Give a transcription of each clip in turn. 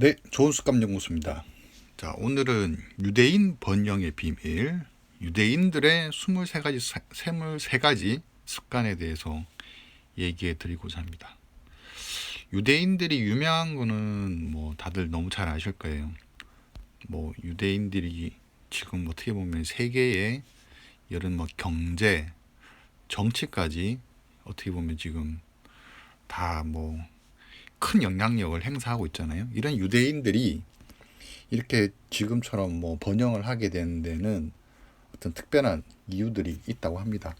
네, 좋은 습관 연구소입니다. 자, 오늘은 유대인 번영의 비밀, 유대인들의 23가지, 23가지 습관에 대해서 얘기해 드리고자 합니다. 유대인들이 유명한 거는 뭐 다들 너무 잘 아실 거예요. 뭐 유대인들이 지금 어떻게 보면 세계의 이런 뭐 경제, 정치까지 어떻게 보면 지금 다 뭐 큰 영향력을 행사하고 있잖아요. 이런 유대인들이 이렇게 지금처럼 뭐 번영을 하게 되는 데는 어떤 특별한 이유들이 있다고 합니다.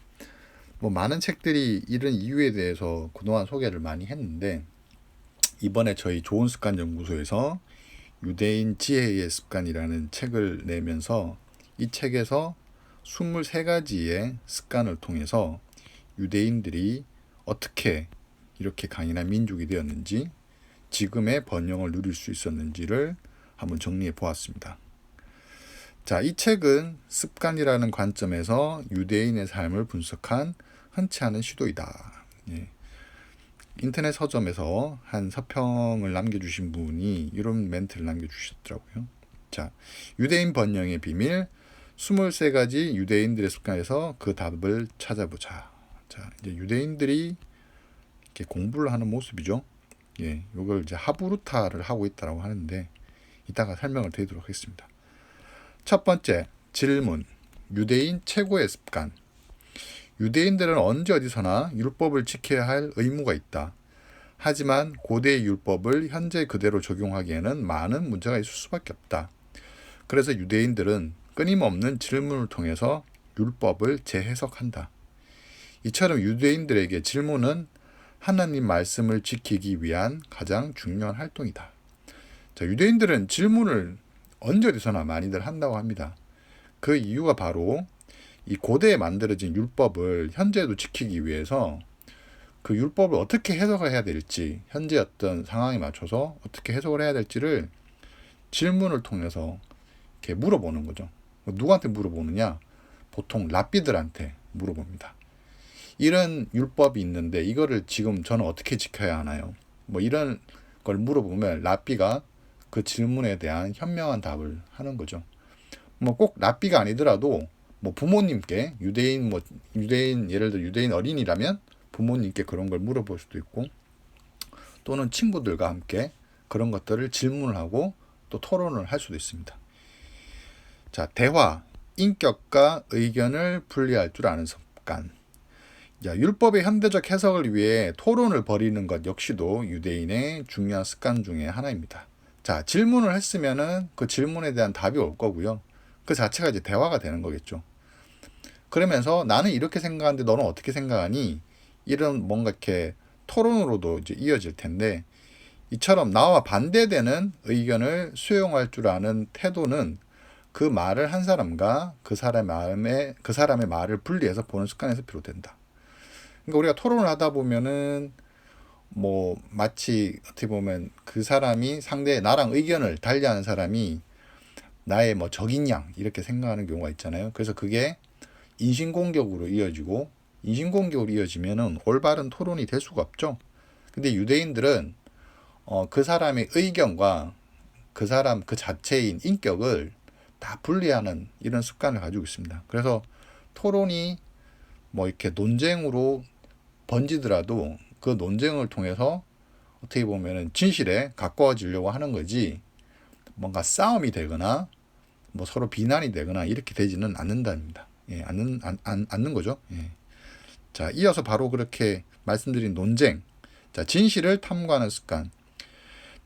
뭐 많은 책들이 이런 이유에 대해서 그동안 소개를 많이 했는데, 이번에 저희 좋은 습관 연구소에서 유대인 지혜의 습관이라는 책을 내면서 이 책에서 23가지의 습관을 통해서 유대인들이 어떻게 이렇게 강인한 민족이 되었는지, 지금의 번영을 누릴 수 있었는지를 한번 정리해 보았습니다. 자, 이 책은 습관이라는 관점에서 유대인의 삶을 분석한 흔치 않은 시도이다. 예. 인터넷 서점에서 한 서평을 남겨주신 분이 이런 멘트를 남겨주셨더라고요. 자, 유대인 번영의 비밀, 23가지 유대인들의 습관에서 그 답을 찾아보자. 자, 이제 유대인들이 이렇게 공부를 하는 모습이죠. 예, 이걸 이제 하부루타를 하고 있다고 하는데, 이따가 설명을 드리도록 하겠습니다. 첫 번째, 질문. 유대인 최고의 습관. 유대인들은 언제 어디서나 율법을 지켜야 할 의무가 있다. 하지만 고대의 율법을 현재 그대로 적용하기에는 많은 문제가 있을 수밖에 없다. 그래서 유대인들은 끊임없는 질문을 통해서 율법을 재해석한다. 이처럼 유대인들에게 질문은 하나님 말씀을 지키기 위한 가장 중요한 활동이다. 자, 유대인들은 질문을 언제 어디서나 많이들 한다고 합니다. 그 이유가 바로 이 고대에 만들어진 율법을 현재도 지키기 위해서 그 율법을 어떻게 해석을 해야 될지, 현재 어떤 상황에 맞춰서 어떻게 해석을 해야 될지를 질문을 통해서 이렇게 물어보는 거죠. 누구한테 물어보느냐? 보통 랍비들한테 물어봅니다. 이런 율법이 있는데 이거를 지금 저는 어떻게 지켜야 하나요? 뭐 이런 걸 물어보면 랍비가 그 질문에 대한 현명한 답을 하는 거죠. 뭐 꼭 랍비가 아니더라도 뭐 부모님께 유대인 예를 들어 유대인 어린이라면 부모님께 그런 걸 물어볼 수도 있고, 또는 친구들과 함께 그런 것들을 질문을 하고 또 토론을 할 수도 있습니다. 자, 대화, 인격과 의견을 분리할 줄 아는 습관. 자, 율법의 현대적 해석을 위해 토론을 벌이는 것 역시도 유대인의 중요한 습관 중에 하나입니다. 자, 질문을 했으면은 그 질문에 대한 답이 올 거고요. 그 자체가 이제 대화가 되는 거겠죠. 그러면서 나는 이렇게 생각하는데 너는 어떻게 생각하니? 이런 뭔가 이렇게 토론으로도 이제 이어질 텐데, 이처럼 나와 반대되는 의견을 수용할 줄 아는 태도는 그 말을 한 사람과 그 사람의 말을 분리해서 보는 습관에서 비롯된다. 그러니까 우리가 토론을 하다 보면은 뭐 마치 어떻게 보면 그 사람이 나랑 의견을 달리하는 사람이 나의 뭐 적인 양 이렇게 생각하는 경우가 있잖아요. 그래서 그게 인신공격으로 이어지고, 인신공격으로 이어지면은 올바른 토론이 될 수가 없죠. 근데 유대인들은 그 사람의 의견과 그 사람 그 자체인 인격을 다 분리하는 이런 습관을 가지고 있습니다. 그래서 토론이 뭐 이렇게 논쟁으로 번지더라도 그 논쟁을 통해서 어떻게 보면은 진실에 가까워지려고 하는 거지, 뭔가 싸움이 되거나 뭐 서로 비난이 되거나 이렇게 되지는 않는답니다. 예, 않는 거죠. 예. 자, 이어서 바로 그렇게 말씀드린 논쟁. 자, 진실을 탐구하는 습관.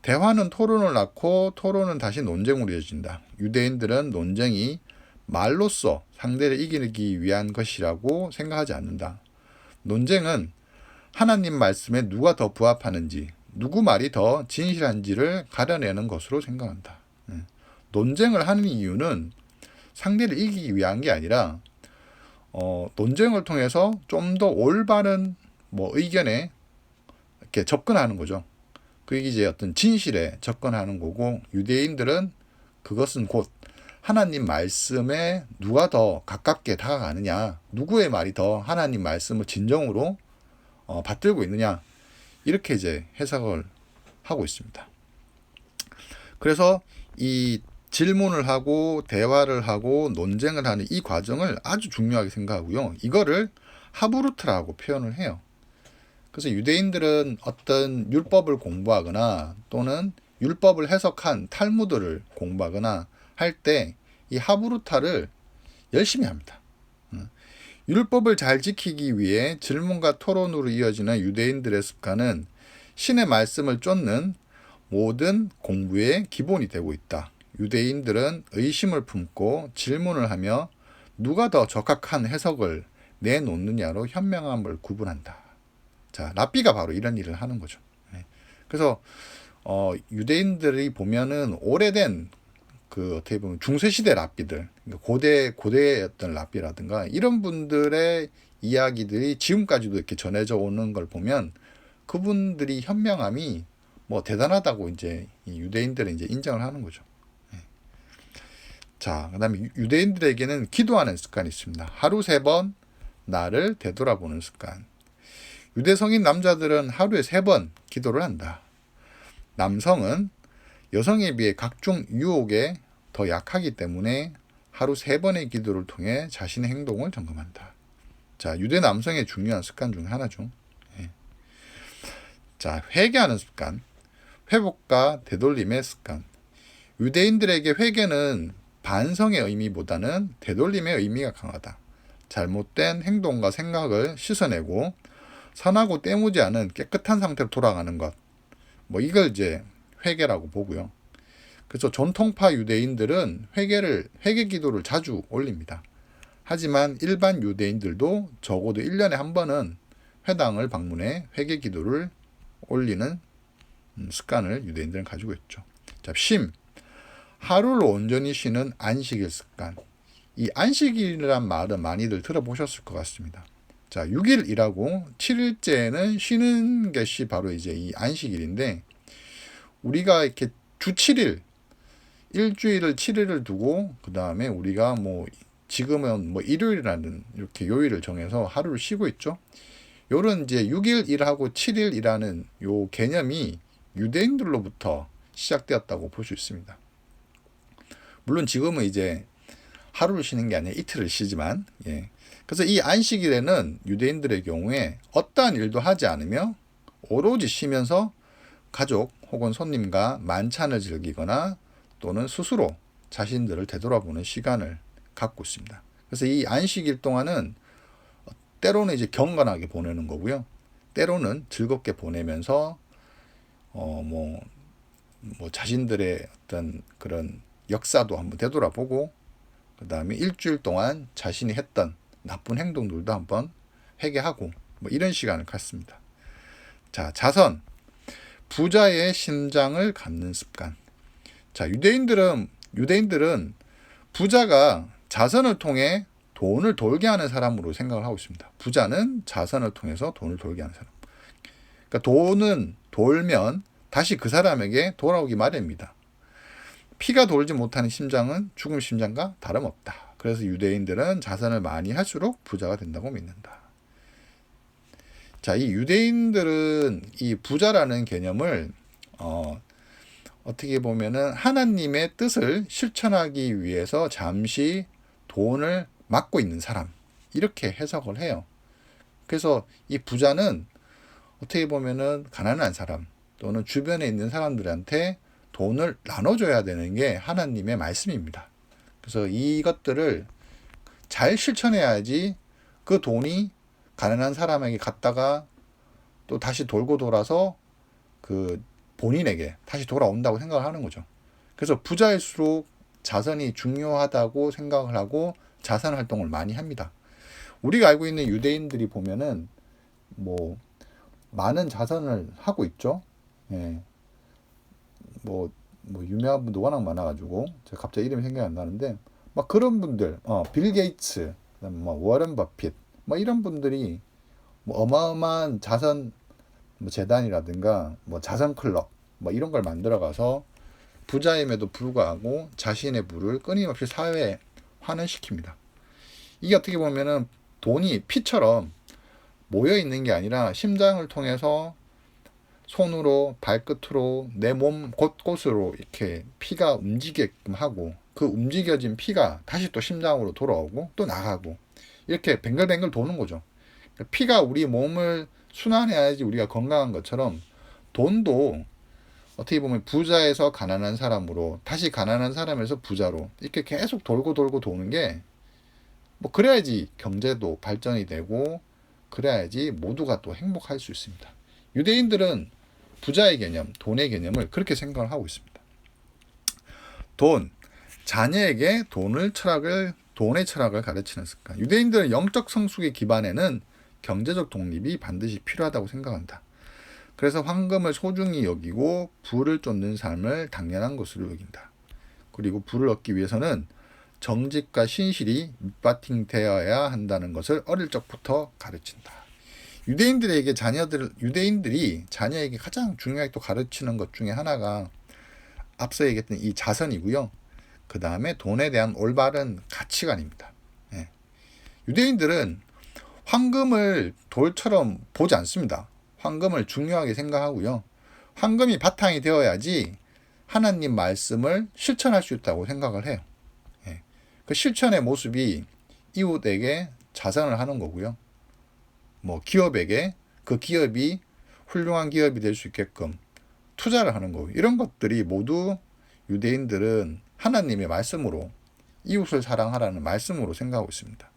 대화는 토론을 낳고 토론은 다시 논쟁으로 이어진다. 유대인들은 논쟁이 말로써 상대를 이기기 위한 것이라고 생각하지 않는다. 논쟁은 하나님 말씀에 누가 더 부합하는지, 누구 말이 더 진실한지를 가려내는 것으로 생각한다. 논쟁을 하는 이유는 상대를 이기기 위한 게 아니라 논쟁을 통해서 좀 더 올바른 뭐 의견에 이렇게 접근하는 거죠. 그게 이제 어떤 진실에 접근하는 거고, 유대인들은 그것은 곧 하나님 말씀에 누가 더 가깝게 다가가느냐, 누구의 말이 더 하나님 말씀을 진정으로 받들고 있느냐, 이렇게 이제 해석을 하고 있습니다. 그래서 이 질문을 하고 대화를 하고 논쟁을 하는 이 과정을 아주 중요하게 생각하고요. 이거를 하브루트라고 표현을 해요. 그래서 유대인들은 어떤 율법을 공부하거나 또는 율법을 해석한 탈무드를 공부하거나 할 때 이 하브루타를 열심히 합니다. 율법을 잘 지키기 위해 질문과 토론으로 이어지는 유대인들의 습관은 신의 말씀을 쫓는 모든 공부의 기본이 되고 있다. 유대인들은 의심을 품고 질문을 하며 누가 더 적합한 해석을 내놓느냐로 현명함을 구분한다. 자, 랍비가 바로 이런 일을 하는 거죠. 그래서 유대인들이 보면은 오래된 그 어떻게 보면 중세시대 랍비들, 고대의 어떤 랍비라든가 이런 분들의 이야기들이 지금까지도 이렇게 전해져 오는 걸 보면 그분들이 현명함이 뭐 대단하다고 이제 이 유대인들은 이제 인정을 하는 거죠. 자, 그다음에 유대인들에게는 기도하는 습관이 있습니다. 하루 3번 나를 되돌아보는 습관. 유대 성인 남자들은 하루에 3번 기도를 한다. 남성은 여성에 비해 각종 유혹에 더 약하기 때문에 하루 3번의 기도를 통해 자신의 행동을 점검한다. 자, 유대 남성의 중요한 습관 중 하나죠. 자, 회개하는 습관. 회복과 되돌림의 습관. 유대인들에게 회개는 반성의 의미보다는 되돌림의 의미가 강하다. 잘못된 행동과 생각을 씻어내고 선하고 때무지 않은 깨끗한 상태로 돌아가는 것. 뭐 이걸 이제 회개라고 보고요. 그래서 전통파 유대인들은 회개 기도를 자주 올립니다. 하지만 일반 유대인들도 적어도 1년에 한 번은 회당을 방문해 회개 기도를 올리는 습관을 유대인들은 가지고 있죠. 자, 쉼. 하루를 온전히 쉬는 안식일 습관. 이 안식일이란 말은 많이들 들어보셨을 것 같습니다. 자, 6일 일하고 7일째는 쉬는 것이 바로 이제 이 안식일인데, 우리가 이렇게 주 7일, 일주일을 7일을 두고, 그 다음에 우리가 뭐, 지금은 뭐 일요일이라는 이렇게 요일을 정해서 하루를 쉬고 있죠. 요런 이제 6일 일하고 7일 일하는 요 개념이 유대인들로부터 시작되었다고 볼 수 있습니다. 물론 지금은 이제 하루를 쉬는 게 아니라 이틀을 쉬지만, 그래서 이 안식일에는 유대인들의 경우에 어떠한 일도 하지 않으며 오로지 쉬면서 가족 혹은 손님과 만찬을 즐기거나 또는 스스로 자신들을 되돌아보는 시간을 갖고 있습니다. 그래서 이 안식일 동안은 때로는 이제 경건하게 보내는 거고요. 때로는 즐겁게 보내면서 뭐 자신들의 어떤 그런 역사도 한번 되돌아보고, 그 다음에 일주일 동안 자신이 했던 나쁜 행동들도 한번 회개하고 뭐 이런 시간을 갖습니다. 자, 자선. 부자의 심장을 갖는 습관. 자, 유대인들은 부자가 자선을 통해 돈을 돌게 하는 사람으로 생각을 하고 있습니다. 부자는 자선을 통해서 돈을 돌게 하는 사람. 그러니까 돈은 돌면 다시 그 사람에게 돌아오기 마련입니다. 피가 돌지 못하는 심장은 죽은 심장과 다름없다. 그래서 유대인들은 자선을 많이 할수록 부자가 된다고 믿는다. 자, 이 유대인들은 이 부자라는 개념을 어떻게 보면은 하나님의 뜻을 실천하기 위해서 잠시 돈을 막고 있는 사람, 이렇게 해석을 해요. 그래서 이 부자는 어떻게 보면은 가난한 사람 또는 주변에 있는 사람들한테 돈을 나눠줘야 되는 게 하나님의 말씀입니다. 그래서 이것들을 잘 실천해야지 그 돈이 가난한 사람에게 갔다가 또 다시 돌고 돌아서 그 본인에게 다시 돌아온다고 생각을 하는 거죠. 그래서 부자일수록 자선이 중요하다고 생각을 하고 자선 활동을 많이 합니다. 우리가 알고 있는 유대인들이 보면은 뭐 많은 자선을 하고 있죠. 뭐 유명한 분도 워낙 많아가지고 제가 갑자기 이름이 생각이 안 나는데, 막 그런 분들, 빌 게이츠, 뭐 워런 버핏, 뭐 이런 분들이 뭐 어마어마한 자선 뭐 재단이라든가 뭐 자선 클럽 뭐 이런 걸 만들어가서 부자임에도 불구하고 자신의 부를 끊임없이 사회에 환원시킵니다. 이게 어떻게 보면은 돈이 피처럼 모여 있는 게 아니라 심장을 통해서 손으로 발끝으로 내 몸 곳곳으로 이렇게 피가 움직이게끔 하고 그 움직여진 피가 다시 또 심장으로 돌아오고 또 나가고 이렇게 뱅글뱅글 도는 거죠. 피가 우리 몸을 순환해야지 우리가 건강한 것처럼 돈도 어떻게 보면 부자에서 가난한 사람으로 다시 가난한 사람에서 부자로 이렇게 계속 돌고 돌고 도는 게 뭐 그래야지 경제도 발전이 되고 그래야지 모두가 또 행복할 수 있습니다. 유대인들은 부자의 개념, 돈의 개념을 그렇게 생각을 하고 있습니다. 돈, 자녀에게 돈의 철학을 가르치는 습관. 유대인들은 영적 성숙의 기반에는 경제적 독립이 반드시 필요하다고 생각한다. 그래서 황금을 소중히 여기고 부를 쫓는 삶을 당연한 것으로 여긴다. 그리고 부를 얻기 위해서는 정직과 신실이 밑바탕되어야 한다는 것을 어릴 적부터 가르친다. 유대인들이 자녀에게 가장 중요하게 또 가르치는 것 중에 하나가 앞서 얘기했던 이 자선이고요. 그 다음에 돈에 대한 올바른 가치관입니다. 예. 유대인들은 황금을 돌처럼 보지 않습니다. 황금을 중요하게 생각하고요. 황금이 바탕이 되어야지 하나님 말씀을 실천할 수 있다고 생각을 해요. 예. 그 실천의 모습이 이웃에게 자선을 하는 거고요. 뭐 기업에게 그 기업이 훌륭한 기업이 될 수 있게끔 투자를 하는 거고 이런 것들이 모두 유대인들은 하나님의 말씀으로 이웃을 사랑하라는 말씀으로 생각하고 있습니다.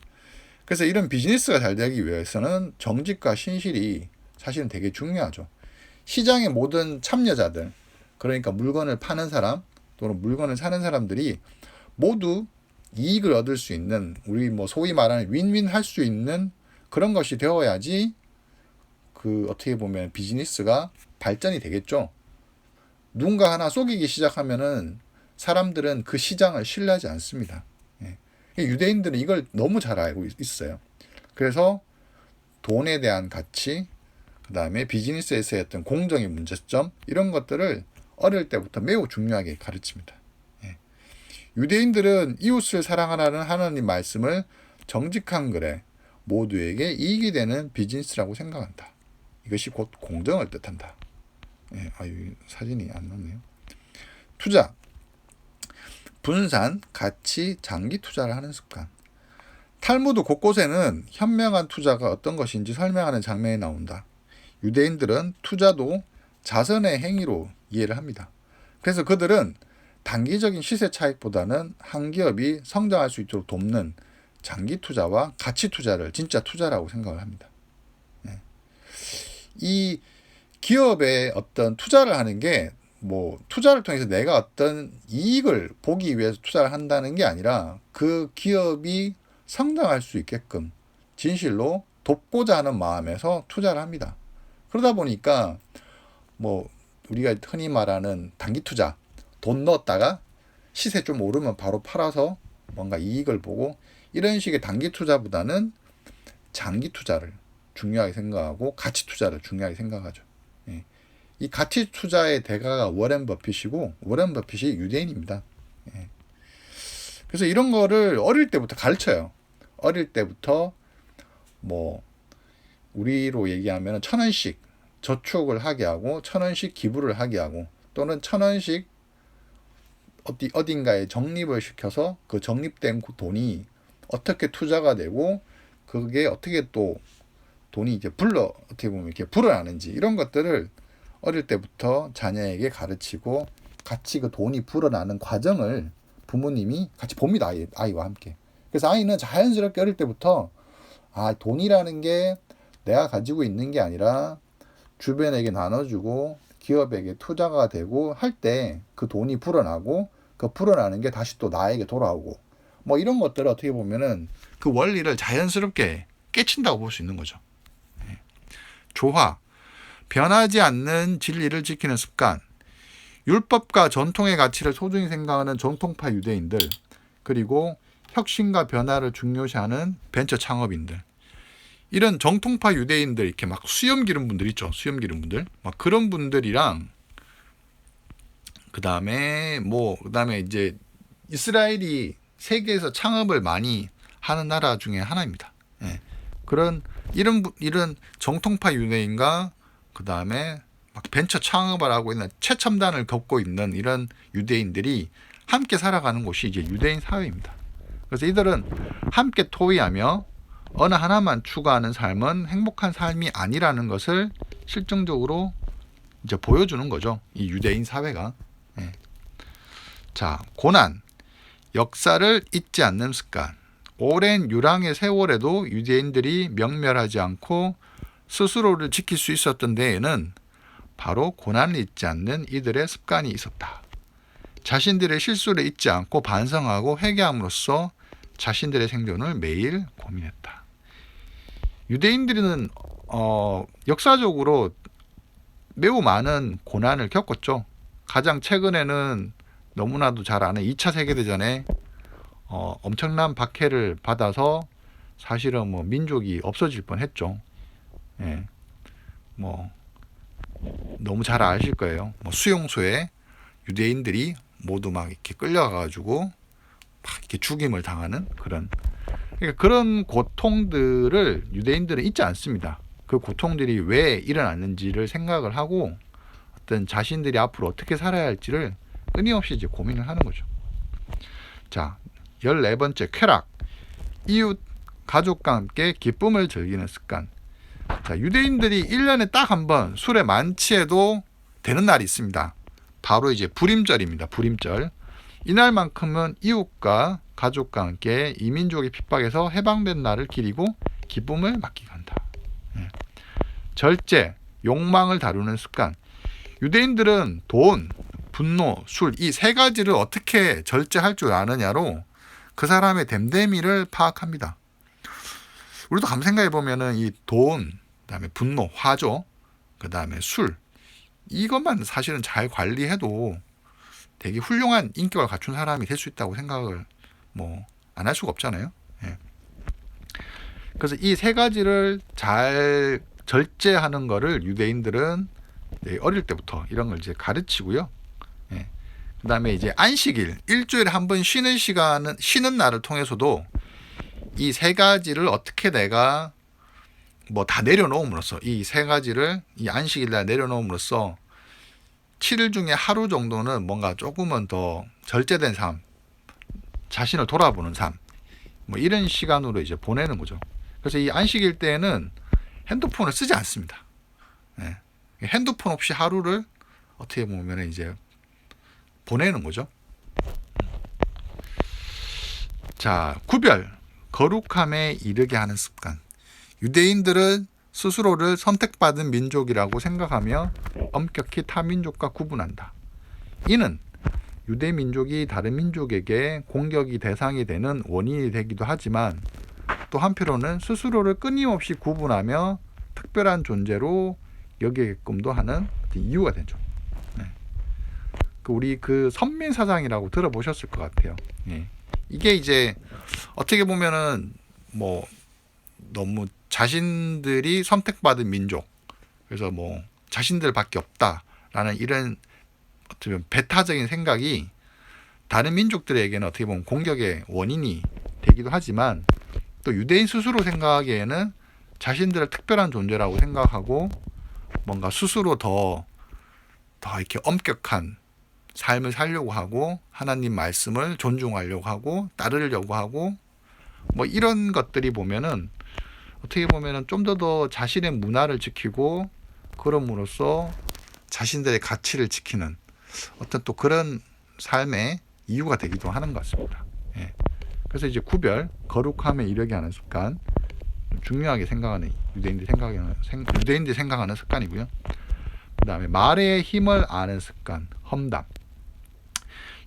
그래서 이런 비즈니스가 잘 되기 위해서는 정직과 신실이 사실은 되게 중요하죠. 시장의 모든 참여자들, 그러니까 물건을 파는 사람 또는 물건을 사는 사람들이 모두 이익을 얻을 수 있는 우리 뭐 소위 말하는 윈윈 할 수 있는 그런 것이 되어야지 그 어떻게 보면 비즈니스가 발전이 되겠죠. 누군가 하나 속이기 시작하면은 사람들은 그 시장을 신뢰하지 않습니다. 예. 유대인들은 이걸 너무 잘 알고 있어요. 그래서 돈에 대한 가치, 그 다음에 비즈니스에서의 어떤 공정의 문제점 이런 것들을 어릴 때부터 매우 중요하게 가르칩니다. 예. 유대인들은 이웃을 사랑하라는 하나님 말씀을 정직한 글에 모두에게 이익이 되는 비즈니스라고 생각한다. 이것이 곧 공정을 뜻한다. 예, 사진이 안 나네요. 투자, 분산, 가치, 장기 투자를 하는 습관. 탈무드 곳곳에는 현명한 투자가 어떤 것인지 설명하는 장면이 나온다. 유대인들은 투자도 자선의 행위로 이해를 합니다. 그래서 그들은 단기적인 시세 차익보다는 한 기업이 성장할 수 있도록 돕는 장기 투자와 가치 투자를 진짜 투자라고 생각을 합니다. 이 기업에 어떤 투자를 하는 게 뭐 투자를 통해서 내가 어떤 이익을 보기 위해서 투자를 한다는 게 아니라 그 기업이 성장할 수 있게끔 진실로 돕고자 하는 마음에서 투자를 합니다. 그러다 보니까 뭐 우리가 흔히 말하는 단기 투자, 돈 넣었다가 시세 좀 오르면 바로 팔아서 뭔가 이익을 보고 이런 식의 단기 투자보다는 장기 투자를 중요하게 생각하고 가치 투자를 중요하게 생각하죠. 예. 이 가치 투자의 대가가 워렌 버핏이고 워렌 버핏이 유대인입니다. 예. 그래서 이런 거를 어릴 때부터 가르쳐요. 어릴 때부터 뭐 우리로 얘기하면 1,000원씩 저축을 하게 하고 1,000원씩 기부를 하게 하고 또는 1,000원씩 어딘가에 적립을 시켜서 그 적립된 돈이 어떻게 투자가 되고 그게 어떻게 또 돈이 이제 어떻게 보면 이렇게 불어나는지 이런 것들을 어릴 때부터 자녀에게 가르치고 같이 그 돈이 불어나는 과정을 부모님이 같이 봅니다. 아이와 함께. 그래서 아이는 자연스럽게 어릴 때부터 돈이라는 게 내가 가지고 있는 게 아니라 주변에게 나눠주고 기업에게 투자가 되고 할 때 그 돈이 불어나고 그 불어나는 게 다시 또 나에게 돌아오고 뭐 이런 것들을 어떻게 보면은 그 원리를 자연스럽게 깨친다고 볼 수 있는 거죠. 조화, 변하지 않는 진리를 지키는 습관, 율법과 전통의 가치를 소중히 생각하는 정통파 유대인들, 그리고 혁신과 변화를 중요시하는 벤처 창업인들, 이런 정통파 유대인들 이렇게 막 수염 기른 분들 있죠. 수염 기른 분들, 막 그런 분들이랑 그다음에 이제 이스라엘이 세계에서 창업을 많이 하는 나라 중에 하나입니다. 예. 이런 정통파 유대인과 그다음에 막 벤처 창업을 하고 있는 최첨단을 겪고 있는 이런 유대인들이 함께 살아가는 곳이 이제 유대인 사회입니다. 그래서 이들은 함께 토의하며 어느 하나만 추구하는 삶은 행복한 삶이 아니라는 것을 실증적으로 이제 보여주는 거죠. 이 유대인 사회가. 예. 자, 고난, 역사를 잊지 않는 습관. 오랜 유랑의 세월에도 유대인들이 명멸하지 않고 스스로를 지킬 수 있었던 데에는 바로 고난을 잊지 않는 이들의 습관이 있었다. 자신들의 실수를 잊지 않고 반성하고 회개함으로써 자신들의 생존을 매일 고민했다. 유대인들은 역사적으로 매우 많은 고난을 겪었죠. 가장 최근에는 너무나도 잘 아는 2차 세계대전에 엄청난 박해를 받아서 사실은 뭐 민족이 없어질 뻔했죠. 예, 뭐 너무 잘 아실 거예요. 뭐 수용소에 유대인들이 모두 막 이렇게 끌려가가지고 막 이렇게 죽임을 당하는 그러니까 그런 고통들을 유대인들은 잊지 않습니다. 그 고통들이 왜 일어났는지를 생각을 하고 어떤 자신들이 앞으로 어떻게 살아야 할지를 끊임없이 이제 고민을 하는 거죠. 자, 14번째 쾌락. 이웃 가족과 함께 기쁨을 즐기는 습관. 자, 유대인들이 1년에 딱 한 번 술에 만취해도 되는 날이 있습니다. 바로 이제 불임절입니다. 불임절. 이날만큼은 이웃과 가족과 함께 이민족의 핍박에서 해방된 날을 기리고 기쁨을 맡기게 한다. 예. 절제, 욕망을 다루는 습관. 유대인들은 돈, 분노, 술 이 세 가지를 어떻게 절제할 줄 아느냐로 그 사람의 됨됨이를 파악합니다. 우리도 한번 생각해 보면은 이 돈, 그다음에 분노, 화죠, 그다음에 술 이것만 사실은 잘 관리해도 되게 훌륭한 인격을 갖춘 사람이 될 수 있다고 생각을 뭐 안 할 수가 없잖아요. 예. 그래서 이 세 가지를 잘 절제하는 거를 유대인들은 어릴 때부터 이런 걸 이제 가르치고요. 예. 그다음에 이제 안식일, 일주일에 한 번 쉬는 날을 통해서도 이 세 가지를 어떻게 내가 뭐 다 내려놓음으로써 이 세 가지를 이 안식일 날 내려놓음으로써 7일 중에 하루 정도는 뭔가 조금은 더 절제된 삶, 자신을 돌아보는 삶, 뭐 이런 시간으로 이제 보내는 거죠. 그래서 이 안식일 때에는 핸드폰을 쓰지 않습니다. 예. 핸드폰 없이 하루를 어떻게 보면 이제 보내는 거죠. 자, 구별, 거룩함에 이르게 하는 습관. 유대인들은 스스로를 선택받은 민족이라고 생각하며 엄격히 타 민족과 구분한다. 이는 유대 민족이 다른 민족에게 공격이 대상이 되는 원인이 되기도 하지만 또 한편으로는 스스로를 끊임없이 구분하며 특별한 존재로 여기게끔도 하는 이유가 되죠. 네. 우리 그 선민사상이라고 들어보셨을 것 같아요. 네. 이게 이제 어떻게 보면은 뭐 너무 자신들이 선택받은 민족, 그래서 뭐 자신들밖에 없다라는 이런 어떻게 보면 배타적인 생각이 다른 민족들에게는 어떻게 보면 공격의 원인이 되기도 하지만 또 유대인 스스로 생각하기에는 자신들을 특별한 존재라고 생각하고 뭔가 스스로 더 이렇게 엄격한 삶을 살려고 하고 하나님 말씀을 존중하려고 하고 따르려고 하고 뭐 이런 것들이 보면은 어떻게 보면은 좀 더 자신의 문화를 지키고 그럼으로써 자신들의 가치를 지키는 어떤 또 그런 삶의 이유가 되기도 하는 것 같습니다. 예. 그래서 이제 구별, 거룩함에 이르게 하는 습관, 중요하게 생각하는 유대인들이 생각하는 습관이고요. 그 다음에 말의 힘을 아는 습관, 험담.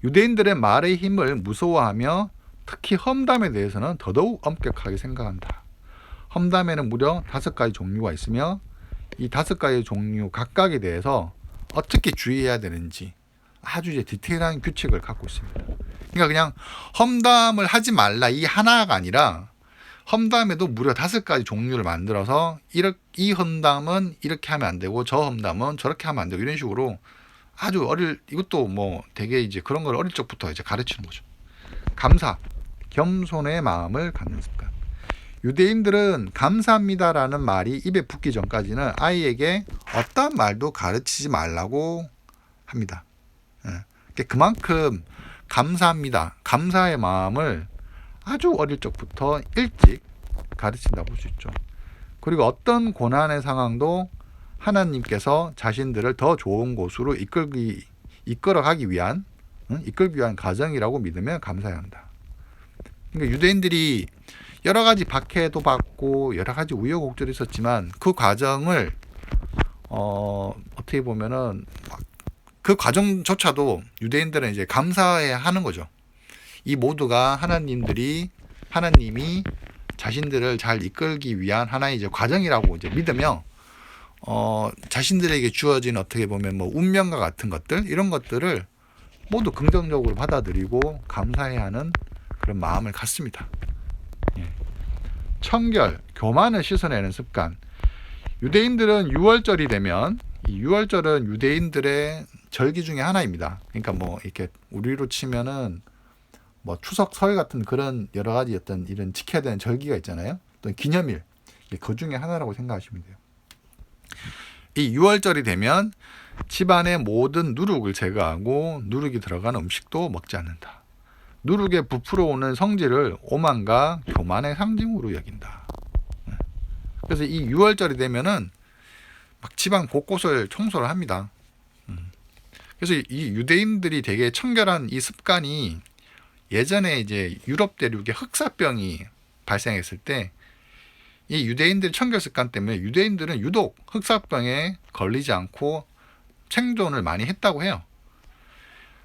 유대인들의 말의 힘을 무서워하며 특히 험담에 대해서는 더더욱 엄격하게 생각한다. 험담에는 무려 5가지 종류가 있으며 이 5가지 종류 각각에 대해서 어떻게 주의해야 되는지 아주 이제 디테일한 규칙을 갖고 있습니다. 그러니까 그냥 험담을 하지 말라 이 하나가 아니라 험담에도 무려 5가지 종류를 만들어서 이 험담은 이렇게 하면 안 되고 저 험담은 저렇게 하면 안 되고 이런 식으로 아주 이것도 뭐 되게 이제 그런 걸 어릴 적부터 이제 가르치는 거죠. 감사, 겸손의 마음을 갖는 습관. 유대인들은 감사합니다라는 말이 입에 붙기 전까지는 아이에게 어떠한 말도 가르치지 말라고 합니다. 그만큼 감사합니다, 감사의 마음을 아주 어릴 적부터 일찍 가르친다고 볼 수 있죠. 그리고 어떤 고난의 상황도 하나님께서 자신들을 더 좋은 곳으로 이끌어가기 위한 이끌기 위한 과정이라고 믿으면 감사해야 한다. 그러니까 유대인들이 여러 가지 박해도 받고 여러 가지 우여곡절이 있었지만 그 과정을 어떻게 보면은 그 과정조차도 유대인들은 이제 감사해야 하는 거죠. 이 모두가 하나님이 자신들을 잘 이끌기 위한 하나의 이제 과정이라고 이제 믿으며 자신들에게 주어진 어떻게 보면 뭐 운명과 같은 것들, 이런 것들을 모두 긍정적으로 받아들이고 감사해야 하는 그런 마음을 갖습니다. 청결, 교만을 씻어내는 습관. 유대인들은 6월절이 되면, 이 6월절은 유대인들의 절기 중에 하나입니다. 그러니까 뭐 이렇게 우리로 치면은 뭐 추석, 설 같은 그런 여러 가지 어떤 이런 지켜야 되는 절기가 있잖아요. 또 기념일, 그 중에 하나라고 생각하시면 돼요. 이 6월절이 되면 집안의 모든 누룩을 제거하고 누룩이 들어간 음식도 먹지 않는다. 누룩에 부풀어 오는 성질을 오만과 교만의 상징으로 여긴다. 그래서 이 6월절이 되면은 막 집안 곳곳을 청소를 합니다. 그래서 이 유대인들이 되게 청결한 이 습관이 예전에 이제 유럽 대륙에 흑사병이 발생했을 때 이 유대인들 청결 습관 때문에 유대인들은 유독 흑사병에 걸리지 않고 생존을 많이 했다고 해요.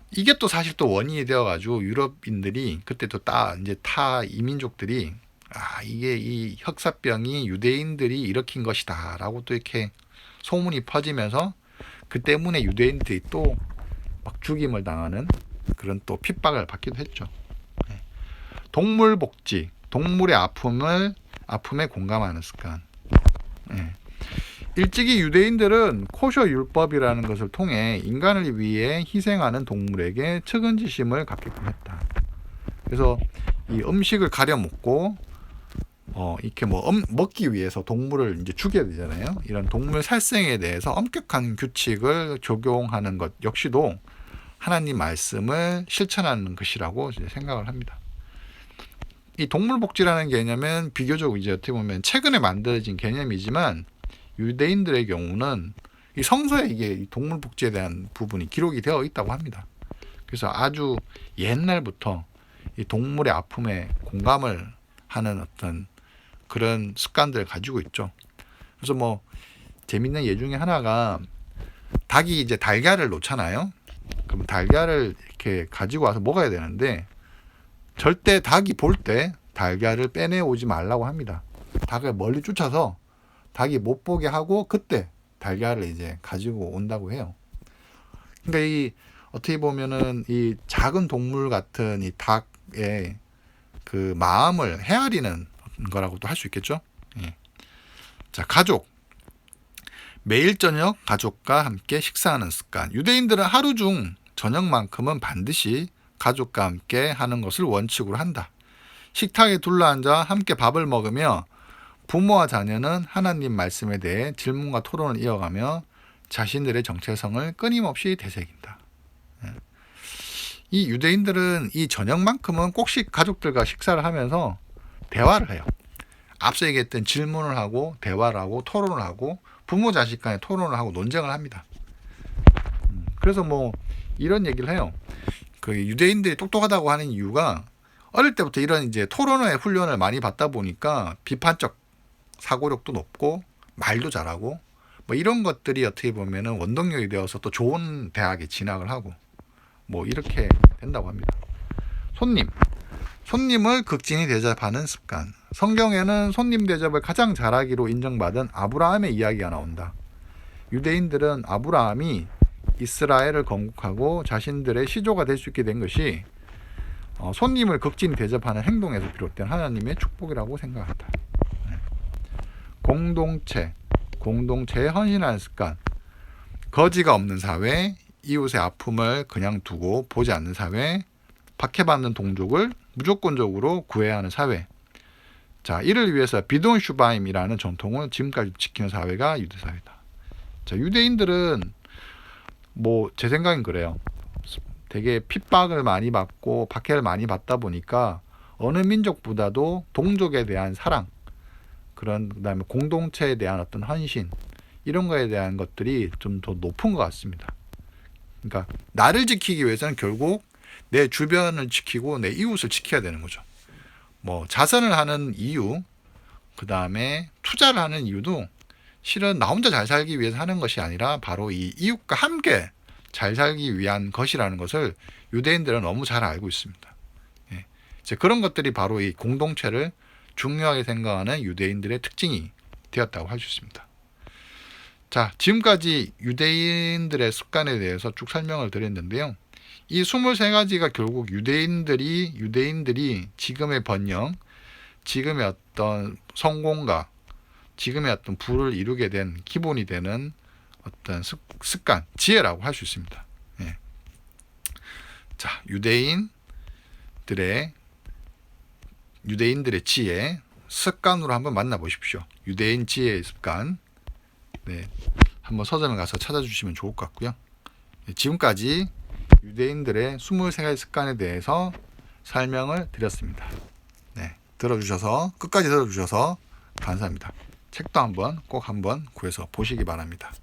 이게 또 사실 또 원인이 되어가지고 유럽인들이 그때 또 이제 타 이민족들이 이게 이 흑사병이 유대인들이 일으킨 것이다라고 또 이렇게 소문이 퍼지면서 그 때문에 유대인들이 또 막 죽임을 당하는 그런 또 핍박을 받기도 했죠. 동물 복지, 동물의 아픔에 공감하는 습관. 일찍이 유대인들은 코셔 율법이라는 것을 통해 인간을 위해 희생하는 동물에게 측은지심을 갖게끔 했다. 그래서 이 음식을 가려 먹고 이렇게 뭐 먹기 위해서 동물을 이제 죽여야 되잖아요. 이런 동물 살생에 대해서 엄격한 규칙을 적용하는 것 역시도 하나님 말씀을 실천하는 것이라고 이제 생각을 합니다. 이 동물 복지라는 개념은 비교적 이제 어떻게 보면 최근에 만들어진 개념이지만 유대인들의 경우는 이 성서에 이게 동물 복지에 대한 부분이 기록이 되어 있다고 합니다. 그래서 아주 옛날부터 이 동물의 아픔에 공감을 하는 어떤 그런 습관들을 가지고 있죠. 그래서 뭐 재밌는 예 중에 하나가 닭이 이제 달걀을 놓잖아요. 그럼 달걀을 이렇게 가지고 와서 먹어야 되는데 절대 닭이 볼 때 달걀을 빼내 오지 말라고 합니다. 닭을 멀리 쫓아서 닭이 못 보게 하고 그때 달걀을 이제 가지고 온다고 해요. 그러니까 이 어떻게 보면은 이 작은 동물 같은 이 닭의 그 마음을 헤아리는 거라고도 할 수 있겠죠. 자, 가족. 매일 저녁 가족과 함께 식사하는 습관. 유대인들은 하루 중 저녁만큼은 반드시 가족과 함께 하는 것을 원칙으로 한다. 식탁에 둘러앉아 함께 밥을 먹으며 부모와 자녀는 하나님 말씀에 대해 질문과 토론을 이어가며 자신들의 정체성을 끊임없이 되새긴다. 이 유대인들은 이 저녁만큼은 꼭씩 가족들과 식사를 하면서 대화를 해요. 앞서 얘기했던 질문을 하고 대화를 하고 토론을 하고 부모 자식 간에 토론을 하고 논쟁을 합니다. 그래서 뭐 이런 얘기를 해요. 그 유대인들이 똑똑하다고 하는 이유가 어릴 때부터 이런 이제 토론의 훈련을 많이 받다 보니까 비판적 사고력도 높고 말도 잘하고 뭐 이런 것들이 어떻게 보면은 원동력이 되어서 또 좋은 대학에 진학을 하고 뭐 이렇게 된다고 합니다. 손님을 극진히 대접하는 습관. 성경에는 손님 대접을 가장 잘하기로 인정받은 아브라함의 이야기가 나온다. 유대인들은 아브라함이 이스라엘을 건국하고 자신들의 시조가 될 수 있게 된 것이 손님을 극진히 대접하는 행동에서 비롯된 하나님의 축복이라고 생각한다. 공동체에 헌신하는 습관. 거지가 없는 사회, 이웃의 아픔을 그냥 두고 보지 않는 사회, 박해받는 동족을 무조건적으로 구해야 하는 사회. 자, 이를 위해서 비동슈바임이라는 전통을 지금까지 지키는 사회가 유대 사회다. 자, 유대인들은 뭐 제 생각엔 그래요. 되게 핍박을 많이 받고 박해를 많이 받다 보니까 어느 민족보다도 동족에 대한 사랑, 그다음에 공동체에 대한 어떤 헌신, 이런 거에 대한 것들이 좀 더 높은 것 같습니다. 그러니까 나를 지키기 위해서는 결국 내 주변을 지키고 내 이웃을 지켜야 되는 거죠. 뭐 자선을 하는 이유, 그 다음에 투자를 하는 이유도 실은 나 혼자 잘 살기 위해서 하는 것이 아니라 바로 이 이웃과 함께 잘 살기 위한 것이라는 것을 유대인들은 너무 잘 알고 있습니다. 예. 이제 그런 것들이 바로 이 공동체를 중요하게 생각하는 유대인들의 특징이 되었다고 할 수 있습니다. 자, 지금까지 유대인들의 습관에 대해서 쭉 설명을 드렸는데요. 이 23가지가 결국 유대인들이 지금의 번영, 지금의 어떤 성공과 지금의 어떤 부를 이루게 된 기본이 되는 어떤 습관, 지혜라고 할 수 있습니다. 예. 자, 유대인들의 지혜, 습관으로 한번 만나보십시오. 유대인 지혜의 습관. 네, 한번 서점에 가서 찾아주시면 좋을 것 같고요. 네, 지금까지 유대인들의 23가지 습관에 대해서 설명을 드렸습니다. 네, 끝까지 들어주셔서 감사합니다. 책도 꼭 한번 구해서 보시기 바랍니다.